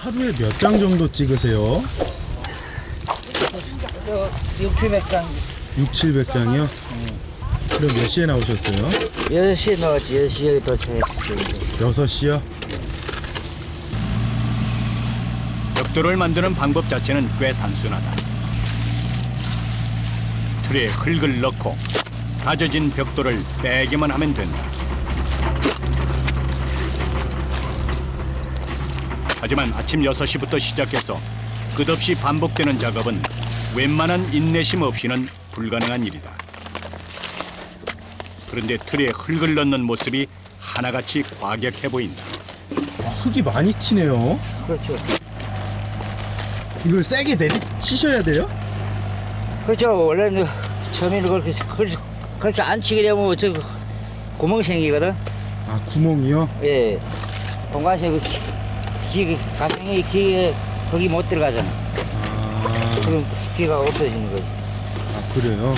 하루에 몇 장 정도 찍으세요? 6, 700장. 6, 700장이요? 그럼 몇 시에 나오셨어요? 6시에 나왔지. 6시에 도착했지. 6시요? 벽돌을 만드는 방법 자체는 꽤 단순하다. 틀에 흙을 넣고 다져진 벽돌을 빼기만 하면 된다. 하지만 아침 6시부터 시작해서 끝없이 반복되는 작업은 웬만한 인내심 없이는 불가능한 일이다. 그런데 틀에 흙을 넣는 모습이 하나같이 과격해 보인다. 흙이 많이 튀네요. 그렇죠. 이걸 세게 내리치셔야 돼요? 그렇죠. 원래는 처음에는 그렇게 안 치게 되면 저 구멍 생기거든. 아, 구멍이요? 예. 동가시에 가생이 기에 거기 못 들어가잖아. 아, 그럼 기가 없어지는 거지. 아 그래요?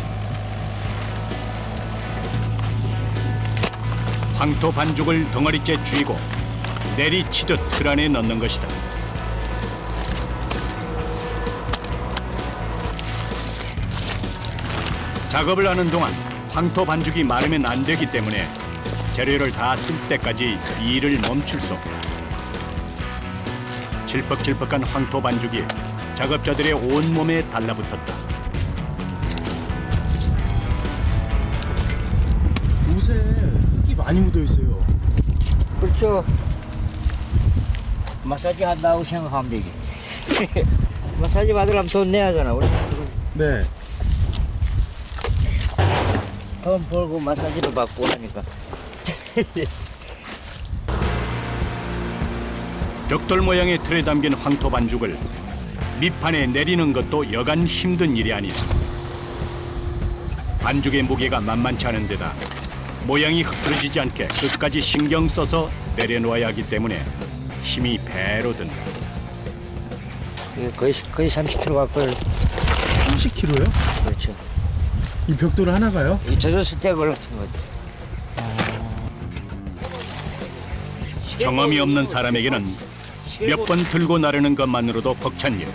황토 반죽을 덩어리째 쥐고 내리치듯 틀 안에 넣는 것이다. 작업을 하는 동안 황토 반죽이 마르면 안 되기 때문에 재료를 다 쓸 때까지 일을 멈출 수 없다. 질퍽질퍽한 황토 반죽이 작업자들의 온몸에 달라붙었다. 옷에 흙이 많이 묻어 있어요. 그렇죠. 마사지 한다고 생각하면 되지. 마사지 받으려면 돈 내야 하잖아. 우리 네. 돈 벌고 마사지도 받고 하니까. 벽돌 모양의 틀에 담긴 황토 반죽을 밑판에 내리는 것도 여간 힘든 일이 아니다. 반죽의 무게가 만만치 않은 데다 모양이 흐트러지지 않게 끝까지 신경 써서 내려놓아야 하기 때문에 힘이 배로 든다. 거의 30kg 갖고 30kg요? 그렇죠. 이 벽돌 하나가요? 이 젖었을 때 걸렸던 거지. 경험이 없는 사람에게는 몇 번 들고 나르는 것만으로도 벅찬 일.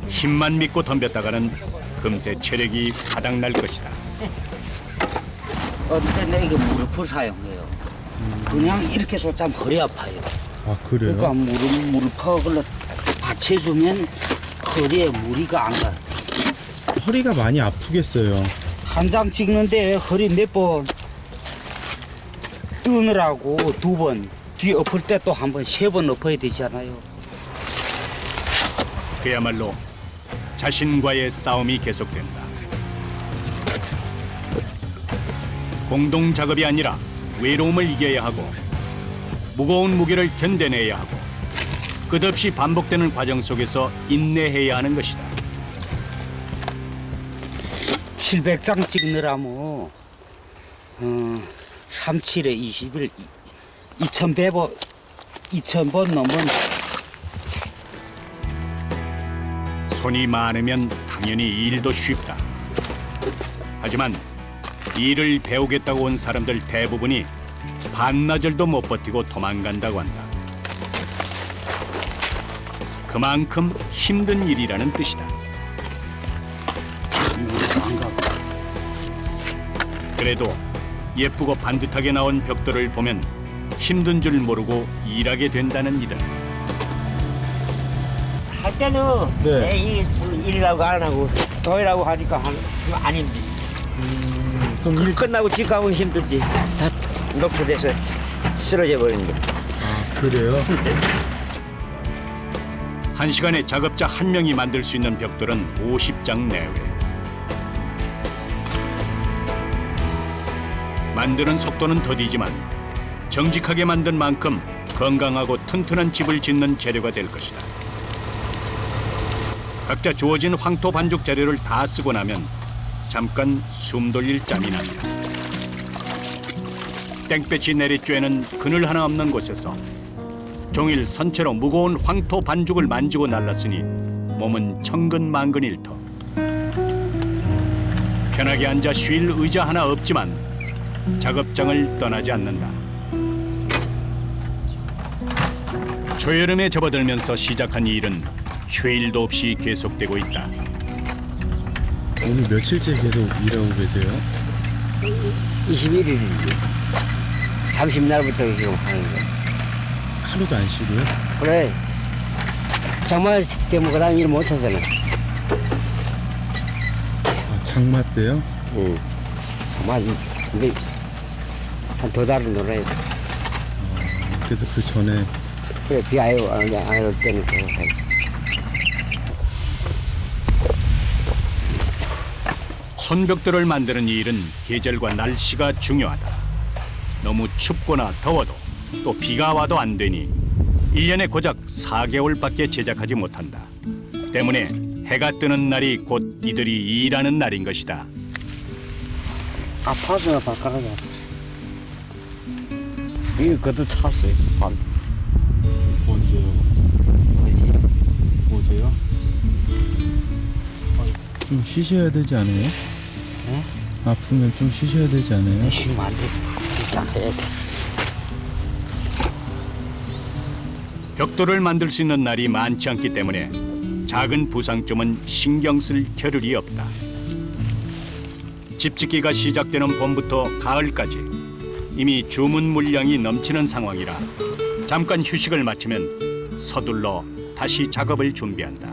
힘만 믿고 덤볐다가는 금세 체력이 바닥날 것이다. 어떨 때는 이게 무릎을 사용해요. 그냥 이렇게 쏟자면 허리 아파요. 아 그래요? 그러니까 무릎을 받쳐주면 허리에 무리가 안 가요. 허리가 많이 아프겠어요. 한 장 찍는데 허리 몇 번 뜨느라고 2번, 뒤 엎을 때 또 한 번, 3번 엎어야 되잖아요. 그야말로 자신과의 싸움이 계속된다. 공동 작업이 아니라 외로움을 이겨야 하고 무거운 무게를 견뎌내야 하고 끝없이 반복되는 과정 속에서 인내해야 하는 것이다. 700장 찍느라면 37에 20일 2,000번 넘으면 손이 많으면 당연히 일도 쉽다. 하지만 일을 배우겠다고 온 사람들 대부분이 반나절도 못 버티고 도망간다고 한다. 그만큼 힘든 일이라는 뜻이다. 그래도 예쁘고 반듯하게 나온 벽돌을 보면 힘든 줄 모르고 일하게 된다는 이들. 할 때는 네. 이 일이라고 안 하고 도이라고 하니까 안 힘들지. 그럼 일 끝나고 집 가면 힘들지. 다 녹초돼서 쓰러져 버리는데. 아 그래요? 1시간에 작업자 1명이 만들 수 있는 벽돌은 50장 내외. 만드는 속도는 더디지만 정직하게 만든 만큼 건강하고 튼튼한 집을 짓는 재료가 될 것이다. 각자 주어진 황토 반죽 재료를 다 쓰고 나면 잠깐 숨 돌릴 짬이 난다. 땡볕이 내리쬐는 그늘 하나 없는 곳에서 종일 선체로 무거운 황토 반죽을 만지고 날랐으니 몸은 천근만근 일터. 편하게 앉아 쉴 의자 하나 없지만 작업장을 떠나지 않는다. 초여름에 접어들면서 시작한 이 일은 휴일도 없이 계속되고 있다. 오늘 며칠째 계속 일하고 계세요? 21일이지. 30날부터 지금 하는 거야. 하루도 안 쉬고요? 그래. 장마 때문에 그다음 일 못하잖아. 아, 장마 때요? 응. 장마, 근데 한 두 달은 놀아야 돼. 그래서 그 전에 그래, 비 안 올 때는 계속 해. 손벽돌을 만드는 이 일은 계절과 날씨가 중요하다. 너무 춥거나 더워도 또 비가 와도 안 되니 1년에 고작 4개월밖에 제작하지 못한다. 때문에 해가 뜨는 날이 곧 이들이 일하는 날인 것이다. 아파서 발가락이 아파. 이거 그것도 찼어요. 밤. 언제요? 그지? 어제요? 좀 쉬셔야 되지 않아요? 네? 아프면 좀 쉬셔야 되지 않아요? 쉬면 안 돼. 일단 해야 돼. 벽돌을 만들 수 있는 날이 많지 않기 때문에 작은 부상점은 신경 쓸 겨를이 없다. 집짓기가 시작되는 봄부터 가을까지 이미 주문 물량이 넘치는 상황이라 잠깐 휴식을 마치면 서둘러 다시 작업을 준비한다.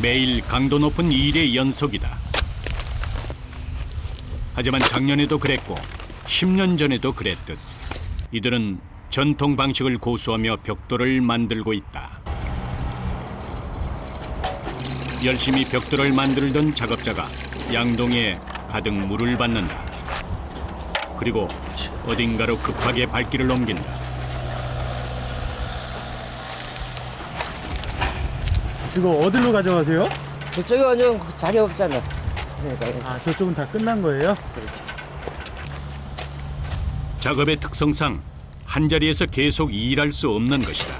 매일 강도 높은 일의 연속이다. 하지만 작년에도 그랬고 10년 전에도 그랬듯 이들은 전통 방식을 고수하며 벽돌을 만들고 있다. 열심히 벽돌을 만들던 작업자가 양동이에 가득 물을 받는다. 그리고 어딘가로 급하게 발길을 옮긴다. 이거 어디로 가져가세요? 그쪽에 완전 자리 없잖아. 그러니까 아, 저쪽은 다 끝난 거예요? 작업의 특성상 한자리에서 계속 일할 수 없는 것이다.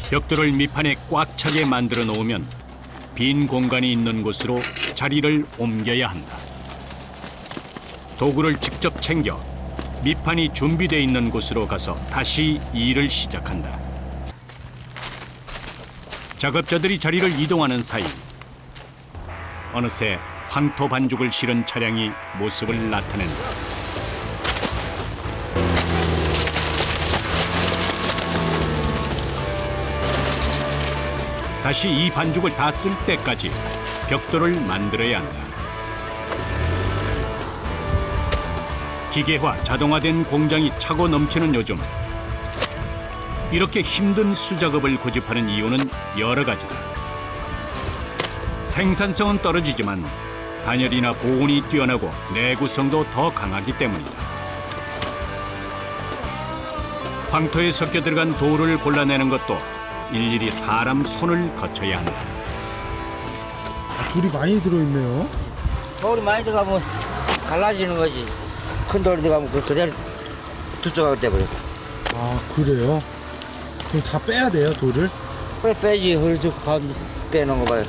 벽돌을 밑판에 꽉 차게 만들어 놓으면 빈 공간이 있는 곳으로 자리를 옮겨야 한다. 도구를 직접 챙겨 밑판이 준비되어 있는 곳으로 가서 다시 일을 시작한다. 작업자들이 자리를 이동하는 사이 어느새 황토 반죽을 실은 차량이 모습을 나타낸다. 다시 이 반죽을 다 쓸 때까지 벽돌을 만들어야 한다. 기계화, 자동화된 공장이 차고 넘치는 요즘 이렇게 힘든 수작업을 고집하는 이유는 여러 가지다. 생산성은 떨어지지만 단열이나 보온이 뛰어나고 내구성도 더 강하기 때문이다. 황토에 섞여 들어간 돌을 골라내는 것도 일일이 사람 손을 거쳐야 한다. 돌이 많이 들어있네요. 돌이 많이 들어가면 갈라지는 거지. 큰 돌이 들어가면 그대로 두쪽하고 돼버려. 아, 그래요? 그럼 다 빼야 돼요, 돌을? 그래 빼지. 헐쭉 가운데 빼놓은 거 봐요.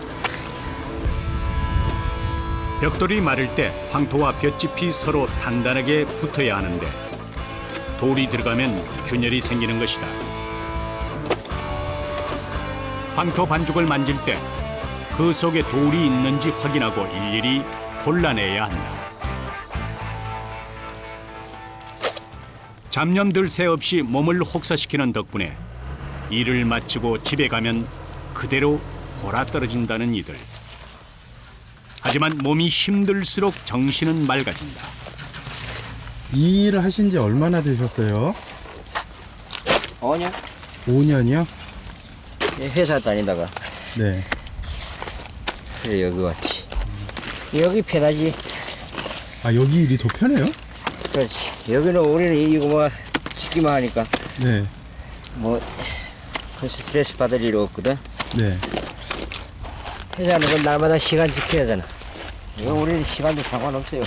벽돌이 마를 때 황토와 볏짚이 서로 단단하게 붙어야 하는데 돌이 들어가면 균열이 생기는 것이다. 황토 반죽을 만질 때 그 속에 돌이 있는지 확인하고 일일이 골라내야 한다. 잡념들 새 없이 몸을 혹사시키는 덕분에 일을 마치고 집에 가면 그대로 골아떨어진다는 이들. 하지만 몸이 힘들수록 정신은 맑아진다. 이 일을 하신 지 얼마나 되셨어요? 5년? 5년이요? 회사 다니다가 네. 그래 여기 왔지. 여기 편하지. 아, 여기 일이 더 편해요? 그렇지. 여기는 우리는 이거 뭐 짓기만 하니까 네. 뭐 그 스트레스 받을 일 없거든. 네. 회사는 그 날마다 시간 지켜야 하잖아. 이거 우리는 시간도 상관없어요.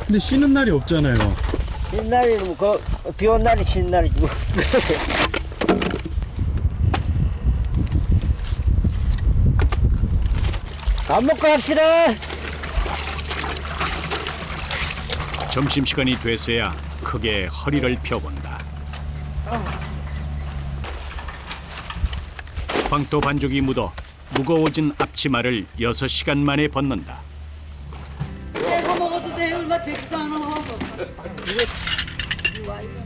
근데 쉬는 날이 없잖아요. 쉬는 날이 비 온 날이 쉬는 날이지 뭐. 밥 먹고 합시다. 점심시간이 돼서야 크게 허리를 펴본다. 황토 반죽이 묻어 무거워진 앞치마를 6시간 만에 벗는다. 내가 먹어도 돼. 얼마 되지도 않아.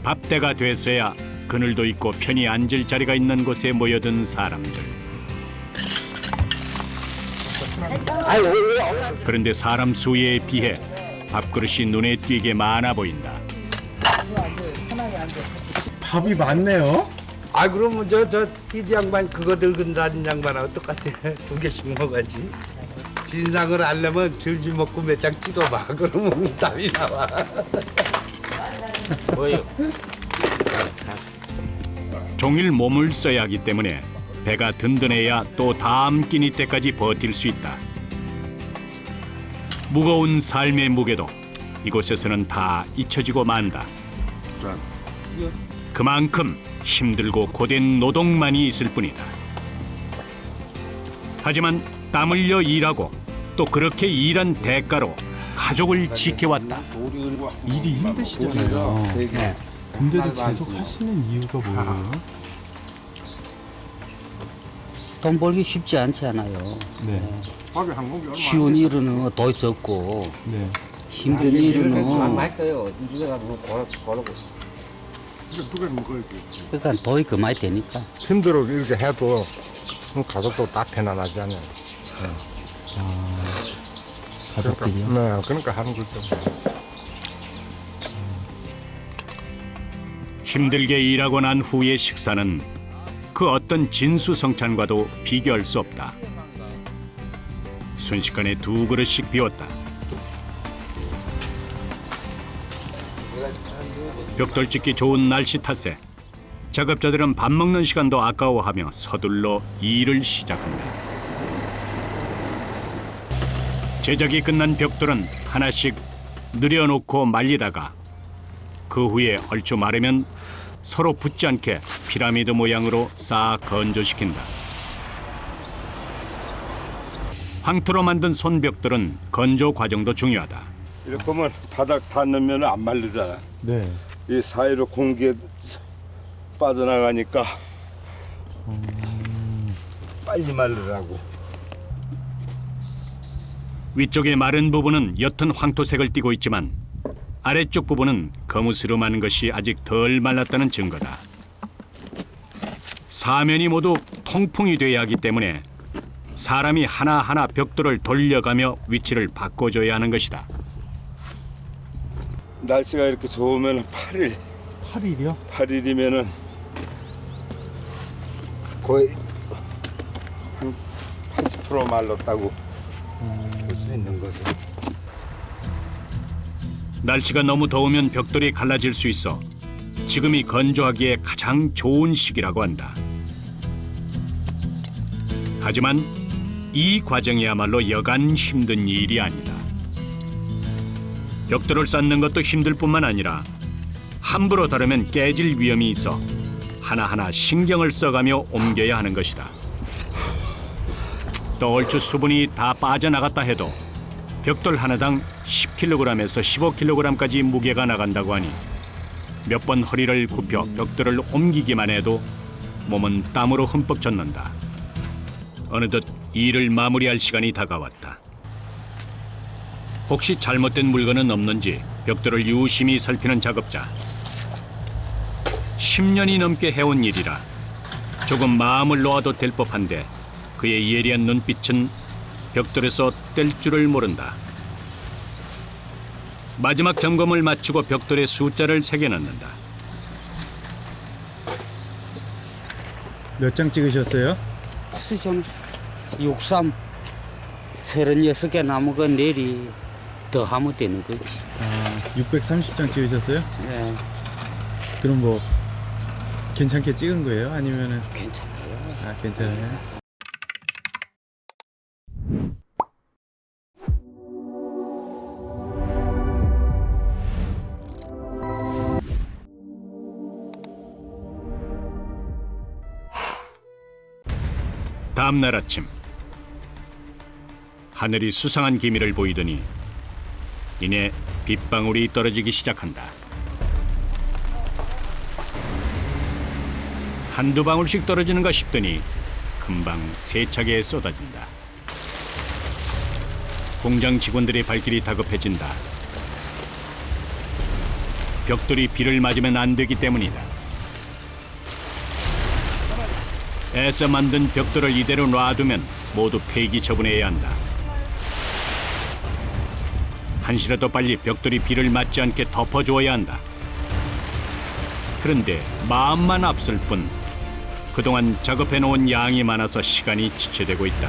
밥때가 돼서야 그늘도 있고 편히 앉을 자리가 있는 곳에 모여든 사람들. 그런데 사람 수에 비해 밥그릇이 눈에 띄게 많아 보인다. 밥이 많네요. 아 그러면 저 삐디 양반 그거 들근다는 양반하고 똑같아. 2개씩 먹어야지. 진상을 알려면 줄줄 먹고 몇 장 찍어봐. 그러면 답이 나와. 뭐요? 종일 몸을 써야 하기 때문에 배가 든든해야 또 다음 끼니 때까지 버틸 수 있다. 무거운 삶의 무게도 이곳에서는 다 잊혀지고 만다. 그만큼 힘들고 고된 노동만이 있을 뿐이다. 하지만 땀 흘려 일하고 또 그렇게 일한 대가로 가족을 지켜왔다. 일이 힘드시잖아요. 네. 근데도 계속 하시는 이유가 뭐예요? 돈 벌기 쉽지 않지 않아요. 네. 쉬운 일은 더 적고 네. 힘든 일은 그러니까 돈이 그만이 되니까. 힘들어 이렇게 해도 가족도 다 편안하지 않아요. 가족들이요? 네, 그러니까 하는 거죠. 힘들게 일하고 난 후의 식사는 그 어떤 진수성찬과도 비교할 수 없다. 순식간에 2그릇씩 비웠다. 벽돌 찍기 좋은 날씨 탓에 작업자들은 밥 먹는 시간도 아까워하며 서둘러 일을 시작한다. 제작이 끝난 벽돌은 하나씩 늘여놓고 말리다가 그 후에 얼추 마르면 서로 붙지 않게 피라미드 모양으로 싹 건조시킨다. 황토로 만든 손벽돌은 건조 과정도 중요하다. 이렇게 하면 바닥 닿으면 안 말르잖아. 네. 이 사이로 공기 빠져나가니까 빨리 말르라고. 위쪽의 마른 부분은 옅은 황토색을 띠고 있지만 아래쪽 부분은 거무스름한 것이 아직 덜 말랐다는 증거다. 사면이 모두 통풍이 돼야 하기 때문에 사람이 하나하나 벽돌을 돌려가며 위치를 바꿔줘야 하는 것이다. 날씨가 이렇게 좋으면 8일, 8일이요? 8일이면은 거의 한 80% 말랐다고 볼 수 있는 것은. 날씨가 너무 더우면 벽돌이 갈라질 수 있어 지금이 건조하기에 가장 좋은 시기라고 한다. 하지만 이 과정이야말로 여간 힘든 일이 아니다. 벽돌을 쌓는 것도 힘들 뿐만 아니라 함부로 다루면 깨질 위험이 있어 하나하나 신경을 써가며 옮겨야 하는 것이다. 또 얼추 수분이 다 빠져나갔다 해도 벽돌 하나당 10kg에서 15kg까지 무게가 나간다고 하니 몇 번 허리를 굽혀 벽돌을 옮기기만 해도 몸은 땀으로 흠뻑 젖는다. 어느덧 일을 마무리할 시간이 다가왔다. 혹시 잘못된 물건은 없는지 벽돌을 유심히 살피는 작업자. 10년이 넘게 해온 일이라 조금 마음을 놓아도 될 법한데 그의 예리한 눈빛은 벽돌에서 뗄 줄을 모른다. 마지막 점검을 마치고 벽돌에 숫자를 새겨 넣는다. 몇 장 찍으셨어요? 저는 63, 36개 남은 건 내일이 더 하면 되는 거지. 630장 찍으셨어요? 네, 그럼 뭐 괜찮게 찍은 거예요? 아니면은 괜찮아요. 괜찮아요? 다음 날 아침 하늘이 수상한 기미를 보이더니 이내 빗방울이 떨어지기 시작한다. 한두 방울씩 떨어지는가 싶더니 금방 세차게 쏟아진다. 공장 직원들의 발길이 다급해진다. 벽돌이 비를 맞으면 안 되기 때문이다. 애써 만든 벽돌을 이대로 놔두면 모두 폐기 처분해야 한다. 한시라도 빨리 벽돌이 비를 맞지 않게 덮어주어야 한다. 그런데 마음만 앞설 뿐 그동안 작업해놓은 양이 많아서 시간이 지체되고 있다.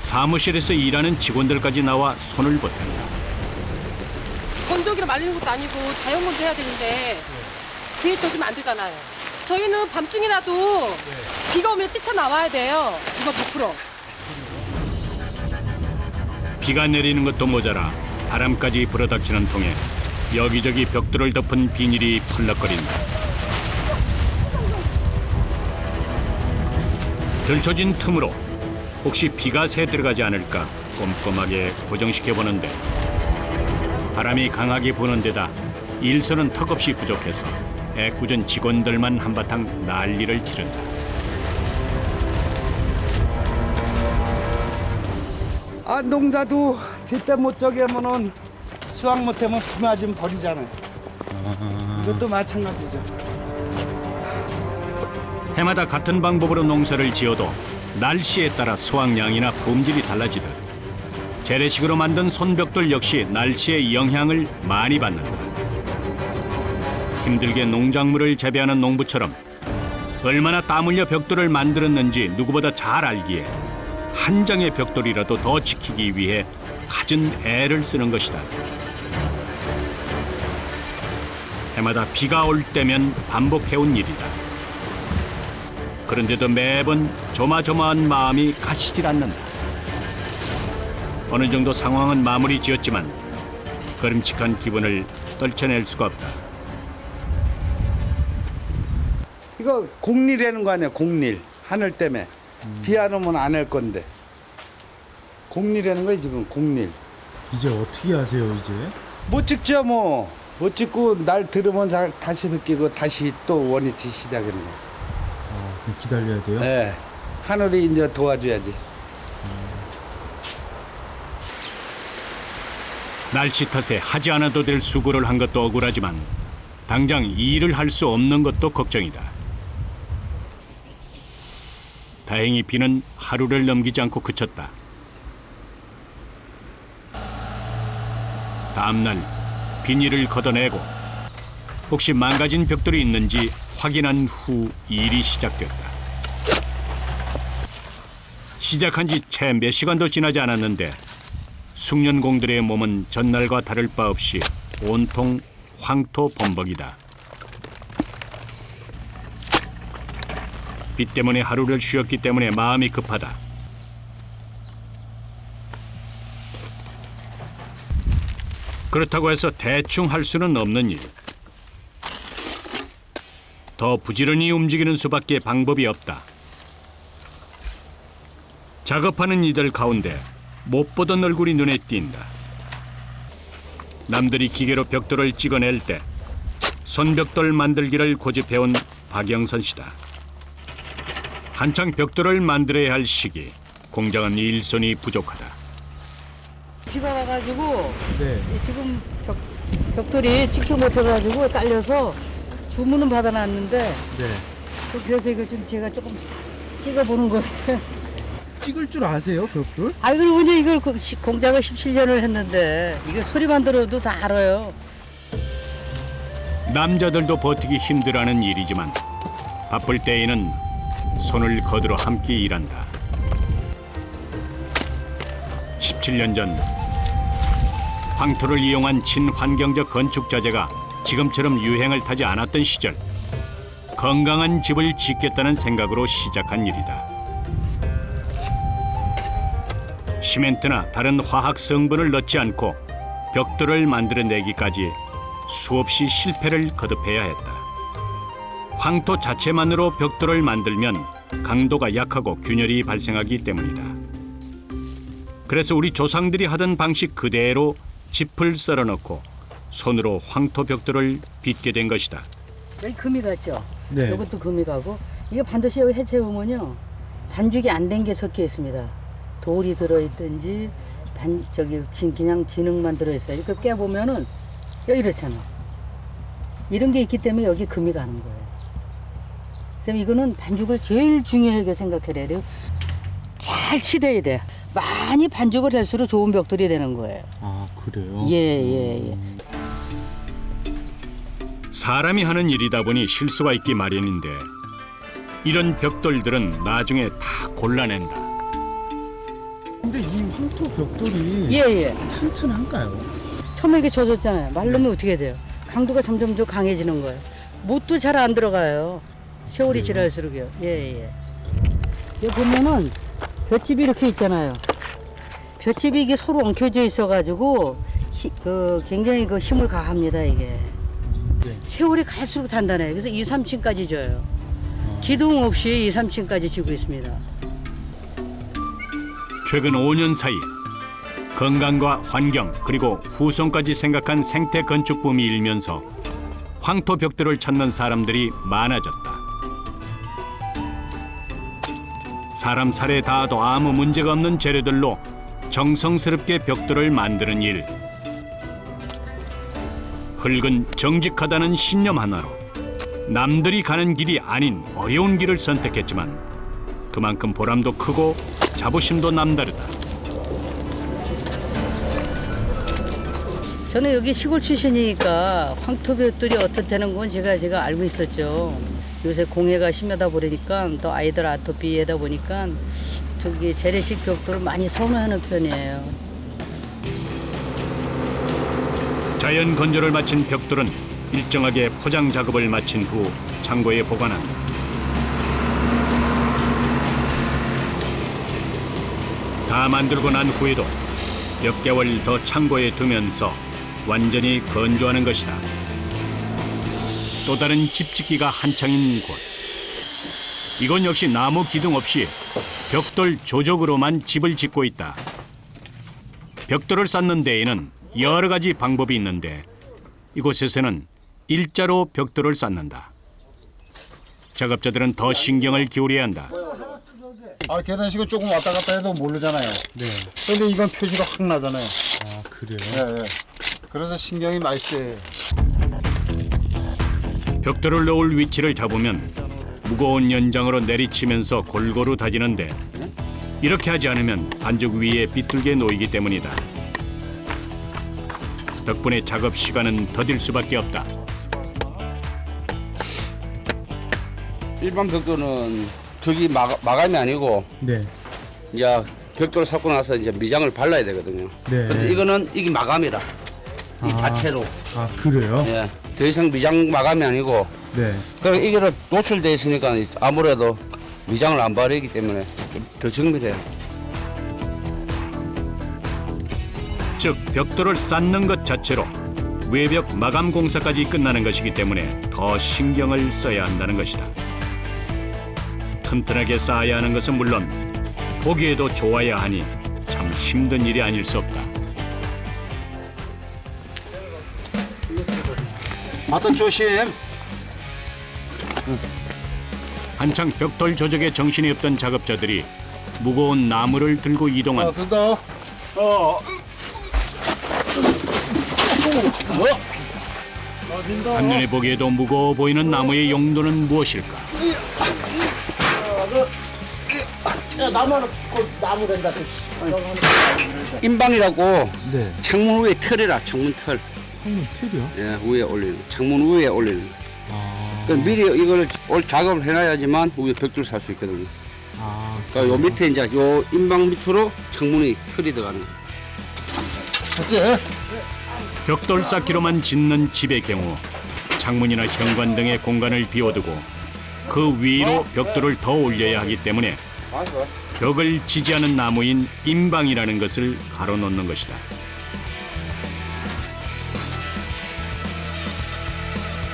사무실에서 일하는 직원들까지 나와 손을 보탠다. 건조기로 말리는 것도 아니고 자연건조 해야 되는데 뒤에 젖으면 안 되잖아요. 저희는 밤중이라도 비가 오면 뛰쳐나와야 돼요. 이거 덮으러. 비가 내리는 것도 모자라 바람까지 불어닥치는 통에 여기저기 벽돌을 덮은 비닐이 펄럭거린다. 들춰진 틈으로 혹시 비가 새 들어가지 않을까 꼼꼼하게 고정시켜보는데 바람이 강하게 부는 데다 일선은 턱없이 부족해서 애꿎은 직원들만 한바탕 난리를 치른다. 아 농사도 제때 못 저기 하면은 수확 못하면 비 맞으면 버리잖아요. 이것도 마찬가지죠. 해마다 같은 방법으로 농사를 지어도 날씨에 따라 수확량이나 품질이 달라지듯 재래식으로 만든 손벽돌 역시 날씨의 영향을 많이 받는다. 힘들게 농작물을 재배하는 농부처럼 얼마나 땀 흘려 벽돌을 만들었는지 누구보다 잘 알기에 한 장의 벽돌이라도 더 지키기 위해 갖은 애를 쓰는 것이다. 해마다 비가 올 때면 반복해온 일이다. 그런데도 매번 조마조마한 마음이 가시질 않는다. 어느 정도 상황은 마무리 지었지만 걸음직한 기분을 떨쳐낼 수가 없다. 이거 공리라는 거 아니야, 공리. 하늘 때문에. 비 안 오면 안 할 건데. 공리라는 거야, 지금 공리. 이제 어떻게 하세요 이제? 못 찍죠, 뭐. 못 찍고 날 들으면 다시 벗기고 다시 또 원위치 시작하는 거야. 그럼 기다려야 돼요? 네. 하늘이 이제 도와줘야지. 날씨 탓에 하지 않아도 될 수고를 한 것도 억울하지만 당장 일을 할 수 없는 것도 걱정이다. 다행히 비는 하루를 넘기지 않고 그쳤다. 다음 날 비닐을 걷어내고 혹시 망가진 벽돌이 있는지 확인한 후 일이 시작됐다. 시작한 지 채 몇 시간도 지나지 않았는데 숙련공들의 몸은 전날과 다를 바 없이 온통 황토 범벅이다. 비 때문에 하루를 쉬었기 때문에 마음이 급하다. 그렇다고 해서 대충 할 수는 없는 일. 더 부지런히 움직이는 수밖에 방법이 없다. 작업하는 이들 가운데 못 보던 얼굴이 눈에 띈다. 남들이 기계로 벽돌을 찍어낼 때 손벽돌 만들기를 고집해온 박영선 씨다. 한창 벽돌을 만들어야 할 시기, 공장은 일손이 부족하다. 비가 와가지고 네. 지금 벽돌이 찍지 못해가지고 딸려서 주문은 받아놨는데 네. 그래서 이거 지금 제가 조금 찍어보는 거예요. 찍을 줄 아세요 벽돌? 아 그리고 이제 이걸 공장을 17년을 했는데 이거 소리만 들어도 다 알아요. 남자들도 버티기 힘들어하는 일이지만 바쁠 때에는 손을 거들어 함께 일한다. 17년 전 황토를 이용한 친환경적 건축 자재가 지금처럼 유행을 타지 않았던 시절 건강한 집을 짓겠다는 생각으로 시작한 일이다. 시멘트나 다른 화학 성분을 넣지 않고 벽돌을 만들어내기까지 수없이 실패를 거듭해야 했다. 황토 자체만으로 벽돌을 만들면 강도가 약하고 균열이 발생하기 때문이다. 그래서 우리 조상들이 하던 방식 그대로 짚을 썰어넣고 손으로 황토 벽돌을 빚게 된 것이다. 여기 금이 갔죠? 네. 이것도 금이 가고 이게 반드시 여기 해체하면요 반죽이 안 된 게 섞여 있습니다. 돌이 들어있든지 그냥 진흙만 들어있어요. 이렇게 깨보면은 여기 이렇잖아. 이런 게 있기 때문에 여기 금이 가는 거예요. 그다음에 이거는 반죽을 제일 중요하게 생각해야 돼요. 잘 치대야 돼. 많이 반죽을 할수록 좋은 벽돌이 되는 거예요. 아, 그래요? 예. 사람이 하는 일이다 보니 실수가 있기 마련인데 이런 벽돌들은 나중에 다 골라낸다. 근데 이 황토 벽돌이 예. 튼튼한가요? 처음에 이렇게 젖었잖아요. 말르면 어떻게 돼요? 강도가 점점 더 강해지는 거예요. 못도 잘 안 들어가요. 세월이 지날수록요. 예. 여기 보면은 볏짚이 이렇게 있잖아요. 볏짚이 이게 서로 엉켜져 있어가지고 굉장히 그 힘을 가합니다 이게. 네. 세월이 갈수록 단단해요. 그래서 2, 3층까지 져요. 기둥 없이 2, 3층까지 지고 있습니다. 최근 5년 사이 건강과 환경 그리고 후손까지 생각한 생태 건축 붐이 일면서 황토 벽돌을 찾는 사람들이 많아졌다. 사람 살에 닿아도 아무 문제가 없는 재료들로 정성스럽게 벽돌을 만드는 일. 흙은 정직하다는 신념 하나로 남들이 가는 길이 아닌 어려운 길을 선택했지만 그만큼 보람도 크고 자부심도 남다르다. 저는 여기 시골 출신이니까 황토벽돌이 어떻다는 건 제가 알고 있었죠. 요새 공해가 심하다 보니까 또 아이들 아토피에다 보니까 저기 재래식 벽돌을 많이 선호하는 편이에요. 자연 건조를 마친 벽돌은 일정하게 포장 작업을 마친 후 창고에 보관한다. 다 만들고 난 후에도 몇 개월 더 창고에 두면서 완전히 건조하는 것이다. 또 다른 집 짓기가 한창인 곳. 이건 역시 나무 기둥 없이 벽돌 조적으로만 집을 짓고 있다. 벽돌을 쌓는 데에는 여러 가지 방법이 있는데 이곳에서는 일자로 벽돌을 쌓는다. 작업자들은 더 신경을 기울여야 한다. 계단식은 조금 왔다 갔다 해도 모르잖아요. 네. 근데 이건 표시가 확 나잖아요. 아, 그래요? 예. 그래서 신경이 많이 쓰여요. 벽돌을 놓을 위치를 잡으면 무거운 연장으로 내리치면서 골고루 다지는데 이렇게 하지 않으면 반죽 위에 비뚤게 놓이기 때문이다. 덕분에 작업 시간은 더딜 수밖에 없다. 일반 벽돌은 저기 마감이 아니고 네. 이제 벽돌을 쌓고 나서 이제 미장을 발라야 되거든요. 네. 근데 이거는 이게 마감이라 이 자체로. 아, 그래요? 예. 더 이상 미장 마감이 아니고. 네. 그럼 이게 노출돼 있으니까 아무래도 미장을 안 바르기 때문에 좀 더 정밀해요. 즉 벽돌을 쌓는 것 자체로 외벽 마감 공사까지 끝나는 것이기 때문에 더 신경을 써야 한다는 것이다. 튼튼하게 쌓아야 하는 것은 물론 보기에도 좋아야 하니 참 힘든 일이 아닐 수 없다. 맞다 조심. 한창 벽돌 조적에 정신이 없던 작업자들이 무거운 나무를 들고 이동한다. 뜯어. 한눈에 보기에도 무거워 보이는 나무의 용도는 무엇일까? 인방이라고 네. 창문 위에 틀이라 창문 틀. 창문 틀이요? 예, 위에 올리는. 창문 위에 올리는. 아. 그럼 미리 이걸 작업을 해놔야지만 위에 벽돌 살 수 있거든요. 아. 그러니까 요 밑에 이제 요 인방 밑으로 창문이 틀이 들어가는 거예요. 벽돌 쌓기로만 짓는 집의 경우 창문이나 현관 등의 공간을 비워두고 그 위로 벽돌을 더 올려야 하기 때문에 벽을 지지하는 나무인 인방이라는 것을 가로놓는 것이다.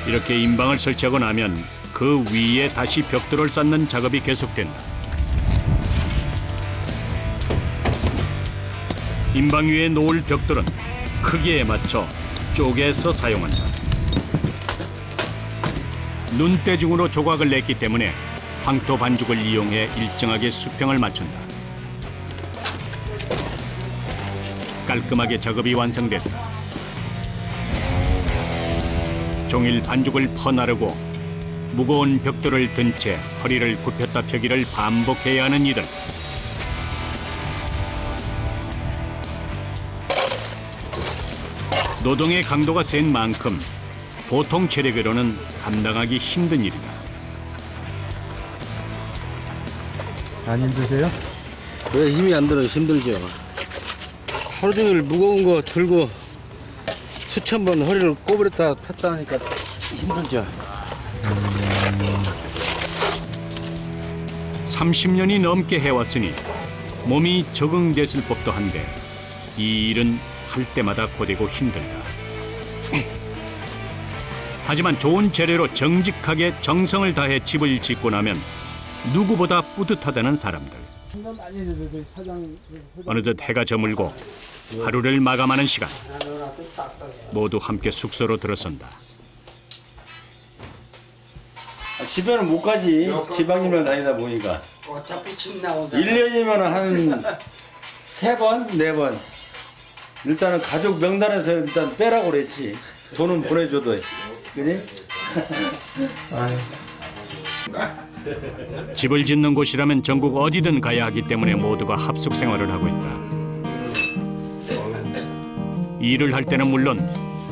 이렇게 인방을 설치하고 나면 그 위에 다시 벽돌을 쌓는 작업이 계속된다. 인방 위에 놓을 벽돌은 크기에 맞춰 쪼개서 사용한다. 눈대중으로 조각을 냈기 때문에 황토 반죽을 이용해 일정하게 수평을 맞춘다. 깔끔하게 작업이 완성됐다. 종일 반죽을 퍼나르고 무거운 벽돌을 든 채 허리를 굽혔다 펴기를 반복해야 하는 이들. 노동의 강도가 센 만큼 보통 체력으로는 감당하기 힘든 일이다. 안 힘드세요? 왜 힘이 안 들어요? 힘들죠. 하루 종일 무거운 거 들고 수천 번 허리를 꼬부렸다 폈다 하니까 힘들죠. 30년이 넘게 해왔으니 몸이 적응됐을 법도 한데 이 일은 할 때마다 고되고 힘들다. 하지만 좋은 재료로 정직하게 정성을 다해 집을 짓고 나면 누구보다 뿌듯하다는 사람들. 어느덧 해가 저물고 하루를 마감하는 시간. 모두 함께 숙소로 들어선다. 집에는 못 가지. 지방이면 다니다 보니까. 어차피 침 나온다. 1년이면 한 3번, 4번. 일단은 가족 명단에서 일단 빼라고 그랬지. 돈은 보내줘도. 그지? 집을 짓는 곳이라면 전국 어디든 가야 하기 때문에 모두가 합숙 생활을 하고 있다. 일을 할 때는 물론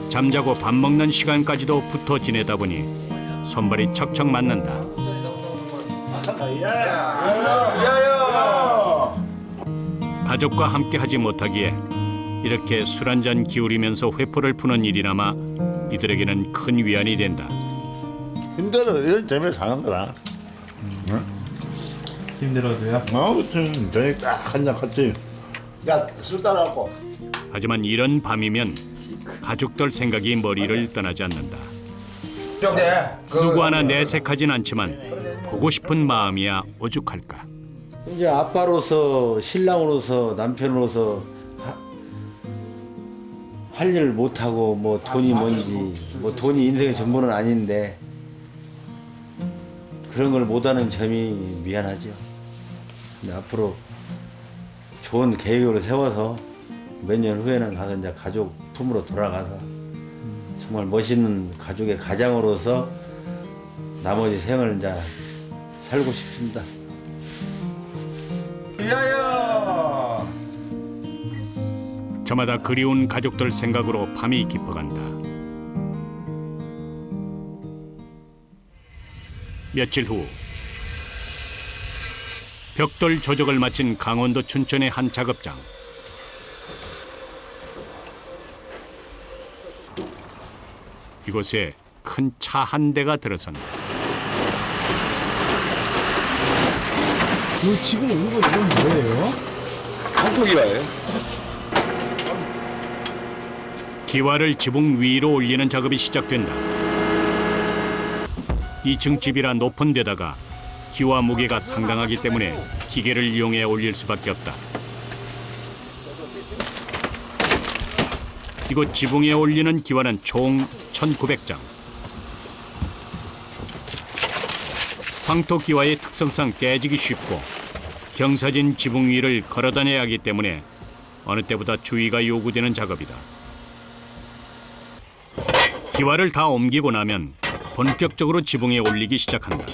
잠자고 밥 먹는 시간까지도 붙어 지내다 보니 손발이 척척 맞는다. 가족과 함께 하지 못하기에 이렇게 술 한잔 기울이면서 회포를 푸는 일이나마 이들에게는 큰 위안이 된다. 힘들어. 이런 재미에 사는 거라. 힘들어도요? 그치. 저녁 딱 한잔 같이. 야, 술 따라갖고. 하지만 이런 밤이면 가족들 생각이 머리를 떠나지 않는다. 누구 하나 내색하진 않지만 보고 싶은 마음이야 오죽할까. 이제 아빠로서 신랑으로서 남편으로서 할 일을 못하고 뭐 돈이 뭔지 뭐 돈이 인생의 전부는 아닌데 그런 걸 못하는 점이 미안하죠. 근데 앞으로 좋은 계획을 세워서 몇 년 후에는 가서 이제 가족 품으로 돌아가서 정말 멋있는 가족의 가장으로서 나머지 생을 이제 살고 싶습니다. 위하여! 저마다 그리운 가족들 생각으로 밤이 깊어간다. 며칠 후 벽돌 조적을 마친 강원도 춘천의 한 작업장. 이곳에 큰 차 한 대가 들어선다. 지금 이건 뭐예요? 한국이와요. 기와를 지붕 위로 올리는 작업이 시작된다. 2층 집이라 높은 데다가 기와 무게가 상당하기 때문에 기계를 이용해 올릴 수밖에 없다. 이곳 지붕에 올리는 기와는 총 1,900장. 황토 기와의 특성상 깨지기 쉽고 경사진 지붕 위를 걸어 다녀야 하기 때문에 어느 때보다 주의가 요구되는 작업이다. 기와를 다 옮기고 나면 본격적으로 지붕에 올리기 시작한다.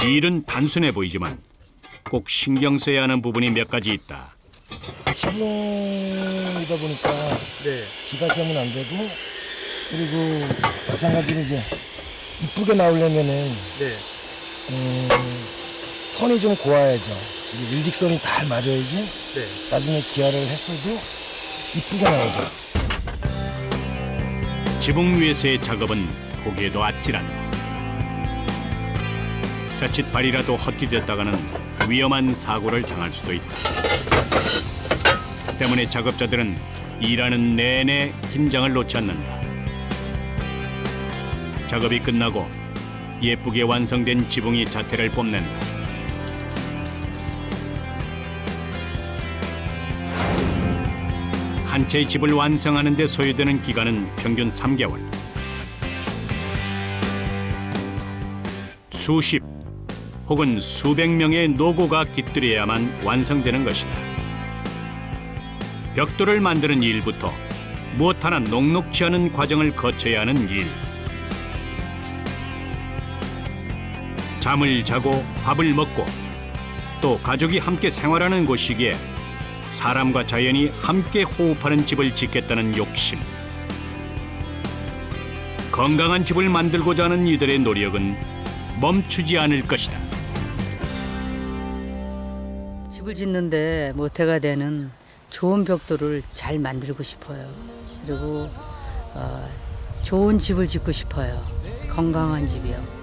이 일은 단순해 보이지만 꼭 신경 써야 하는 부분이 몇 가지 있다. 샤봉이다 보니까 기가 세면 안 되고 그리고 마찬가지로 이제 이쁘게 나오려면은 선이 좀 고와야죠. 일직선이 다 맞아야지 나중에 기아를 했어도 이쁘게 나오죠. 지붕 위에서의 작업은 보기에도 아찔하다. 자칫 발이라도 헛디뎠다가는 위험한 사고를 당할 수도 있다. 때문에 작업자들은 일하는 내내 긴장을 놓지 않는다. 작업이 끝나고 예쁘게 완성된 지붕이 자태를 뽐낸다. 한 채의 집을 완성하는 데 소요되는 기간은 평균 3개월. 수십 혹은 수백 명의 노고가 깃들여야만 완성되는 것이다. 벽돌을 만드는 일부터 무엇 하나 녹록지 않은 과정을 거쳐야 하는 일. 잠을 자고 밥을 먹고 또 가족이 함께 생활하는 곳이기에 사람과 자연이 함께 호흡하는 집을 짓겠다는 욕심. 건강한 집을 만들고자 하는 이들의 노력은 멈추지 않을 것이다. 집을 짓는데 모태가 되는 좋은 벽돌을 잘 만들고 싶어요. 그리고 좋은 집을 짓고 싶어요. 건강한 집이요.